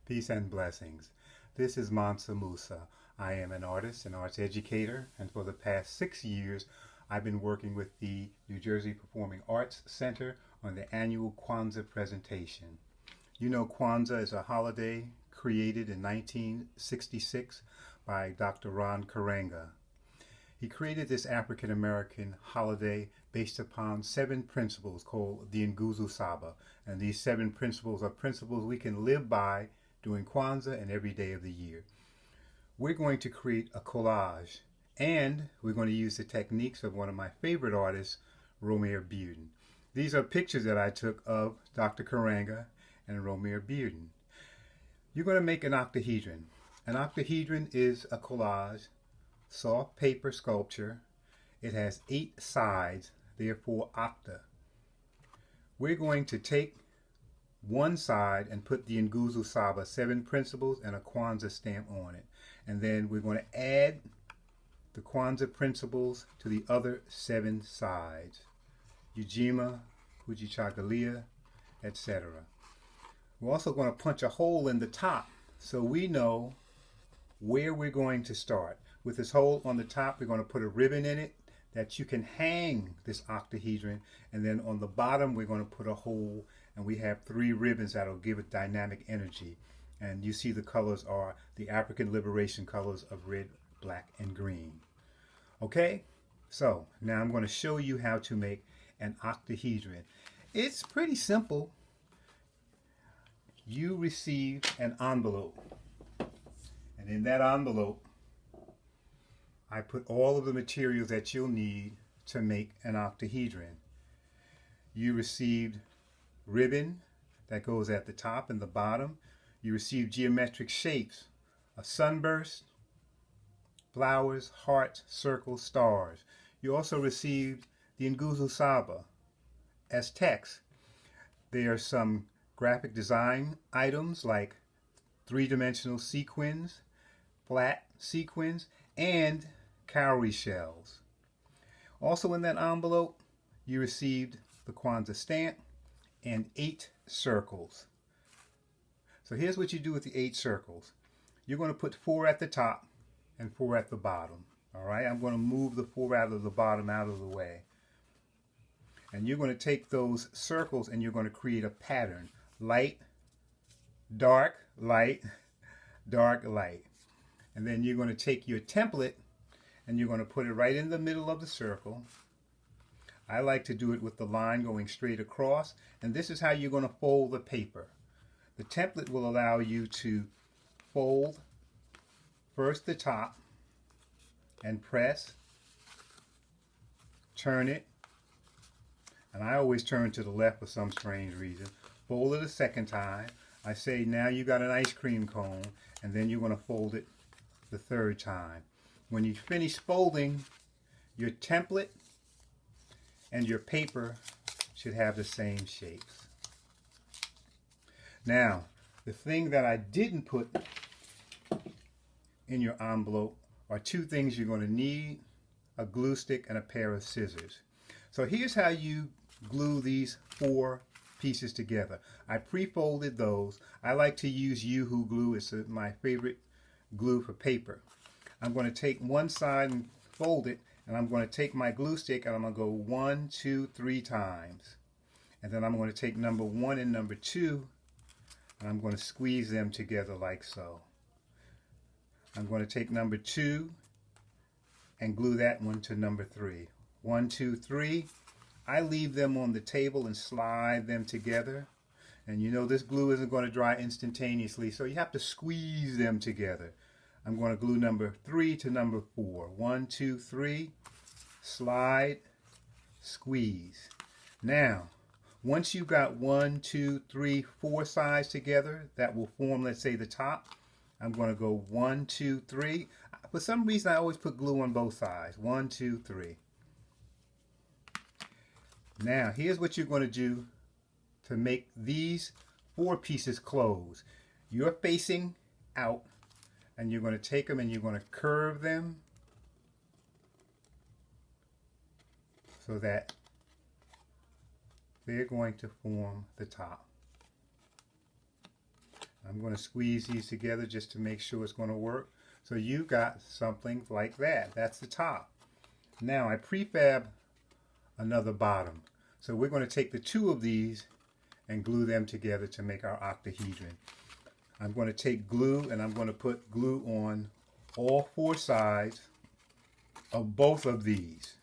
Peace and blessings. This is Mansa Mussa. I am an artist and arts educator, and for the past 6 years, I've been working with the New Jersey Performing Arts Center on the annual Kwanzaa presentation. You know, Kwanzaa is a holiday created in 1966 by Dr. Ron Karenga. He created this African American holiday based upon 7 principles called the Nguzo Saba. And these 7 principles are principles we can live by during Kwanzaa and every day of the year. We're going to create a collage, and we're going to use the techniques of one of my favorite artists, Romare Bearden. These are pictures that I took of Dr. Karenga and Romare Bearden. You're going to make an octahedron. An octahedron is a collage, soft paper sculpture. It has 8 sides, therefore octa. We're going to take one side and put the Nguzo Saba 7 principles and a Kwanzaa stamp on it. And then we're going to add the Kwanzaa principles to the other 7 sides. Ujima, Kujichagalia, etc. We're also going to punch a hole in the top so we know where we're going to start. With this hole on the top, we're going to put a ribbon in it that you can hang this octahedron, and then on the bottom we're going to put a hole, and we have 3 ribbons that'll give it dynamic energy. And you see the colors are the African liberation colors of red, black, and green. Okay, so now I'm going to show you how to make an octahedron. It's pretty simple. You receive an envelope, and in that envelope I put all of the materials that you'll need to make an octahedron. You received ribbon that goes at the top and the bottom. You received geometric shapes, a sunburst, flowers, hearts, circles, stars. You also received the Nguzo Saba as text. There are some graphic design items like 3-dimensional sequins, flat sequins, and cowrie shells. Also in that envelope, you received the Kwanzaa stamp and 8 circles. So here's what you do with the 8 circles. You're going to put 4 at the top and 4 at the bottom. All right, I'm going to move the 4 out of the bottom out of the way. And you're going to take those circles and you're going to create a pattern. Light, dark, light, dark, light. And then you're going to take your template and you're going to put it right in the middle of the circle. I like to do it with the line going straight across, and this is how you're going to fold the paper. The template will allow you to fold first the top and press, turn it, and I always turn to the left for some strange reason. Fold it a second time. I say now you got an ice cream cone, and then you're going to fold it the 3rd time. When you finish folding, your template and your paper should have the same shapes. Now, the thing that I didn't put in your envelope are 2 things you're going to need: a glue stick and a pair of scissors. So here's how you glue these 4 pieces together. I pre-folded those. I like to use Yoo-Hoo glue. It's my favorite glue for paper. I'm going to take one side and fold it, and I'm going to take my glue stick and I'm going to go 1, 2, 3 times. And then I'm going to take number 1 and number 2 and I'm going to squeeze them together like so. I'm going to take number 2 and glue that one to number 3. 1, 2, 3. I leave them on the table and slide them together. And you know this glue isn't going to dry instantaneously, so you have to squeeze them together. I'm going to glue number 3 to number 4. 1, 2, 3, slide, squeeze. Now, once you've got 1, 2, 3, 4 sides together, that will form, let's say, the top. I'm going to go 1, 2, 3. For some reason, I always put glue on both sides. 1, 2, 3. Now, here's what you're going to do to make these 4 pieces close. You're facing out, and you're going to take them and you're going to curve them so that they're going to form the top. I'm I'm going to squeeze these together just to make sure it's going to work. So you got something like that. That's the top. Now I prefab another bottom. So we're going to take the two of these and glue them together to make our octahedron. I'm going to take glue and I'm going to put glue on all four sides of both of these.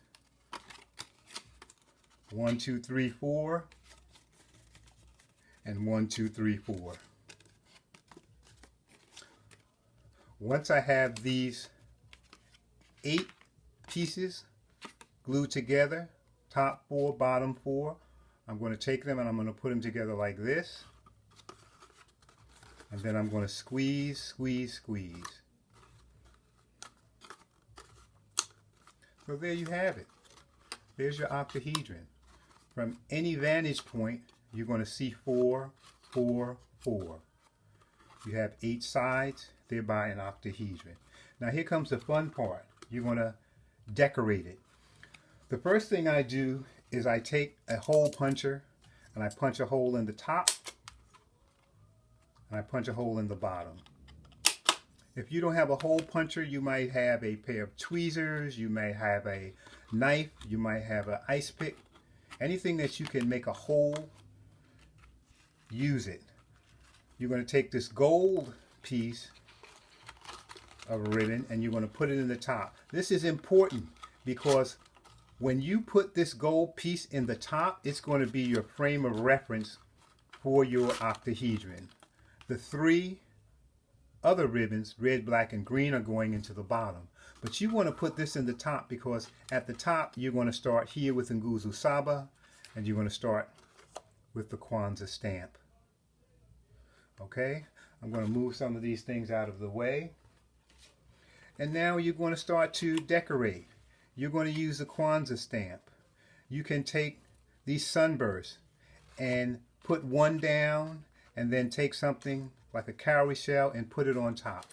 1, 2, 3, 4, and 1, 2, 3, 4. Once I have these 8 pieces glued together, top 4, bottom 4, I'm going to take them and I'm going to put them together like this. And then I'm going to squeeze, squeeze, squeeze. So there you have it. There's your octahedron. From any vantage point, you're going to see 4, 4, 4. You have 8 sides, thereby an octahedron. Now here comes the fun part. You're going to decorate it. The first thing I do is I take a hole puncher and I punch a hole in the top and I punch a hole in the bottom. If you don't have a hole puncher, you might have a pair of tweezers, you may have a knife, you might have an ice pick. Anything that you can make a hole, use it. You're going to take this gold piece of ribbon and you're going to put it in the top. This is important because when you put this gold piece in the top, it's going to be your frame of reference for your octahedron. The 3 other ribbons, red, black, and green, are going into the bottom. But you want to put this in the top because at the top you're going to start here with Nguzo Saba and you're going to start with the Kwanza stamp. Okay, I'm going to move some of these things out of the way. And now you're going to start to decorate. You're going to use the Kwanza stamp. You can take these sunbursts and put one down and then take something like a cowrie shell and put it on top.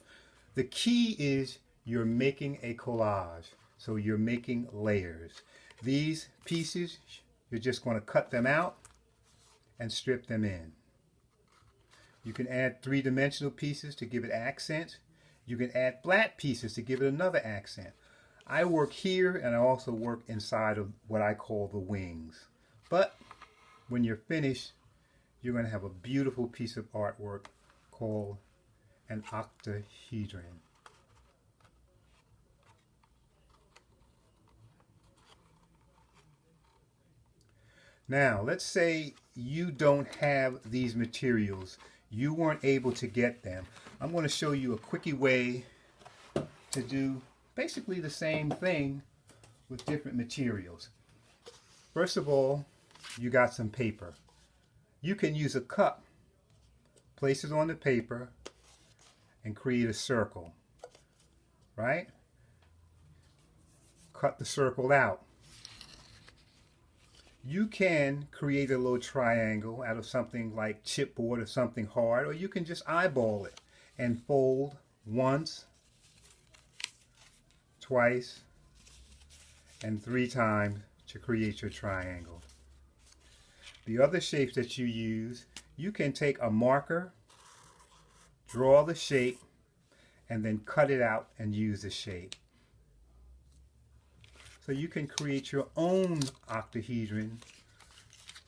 The key is you're making a collage. So you're making layers. These pieces, you're just going to cut them out and strip them in. You can add 3-dimensional pieces to give it accent. You can add flat pieces to give it another accent. I work here and I also work inside of what I call the wings. But when you're finished, you're going to have a beautiful piece of artwork called an octahedron. Now, let's say you don't have these materials. You weren't able to get them. I'm going to show you a quickie way to do basically the same thing with different materials. First of all, you got some paper. You can use a cup, place it on the paper, and create a circle, right? Cut the circle out. You can create a little triangle out of something like chipboard or something hard, or you can just eyeball it and fold once, twice, and 3 times to create your triangle. The other shapes that you use, you can take a marker, draw the shape, and then cut it out and use the shape. So you can create your own octahedron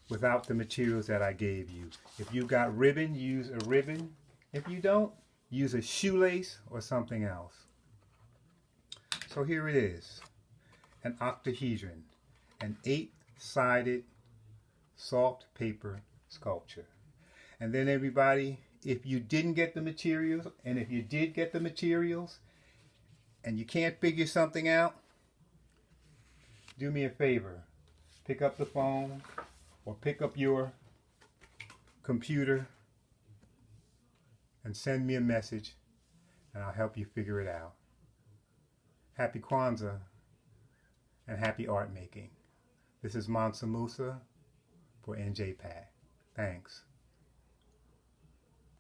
without the materials that I gave you. If you got ribbon, use a ribbon. If you don't, use a shoelace or something else. So here it is, an octahedron, an 8-sided soft paper sculpture. And then everybody, if you didn't get the materials, and if you did get the materials, and you can't figure something out, do me a favor, pick up the phone or pick up your computer and send me a message and I'll help you figure it out. Happy Kwanzaa and happy art making. This is Mansa Mussa for NJPAC. Thanks.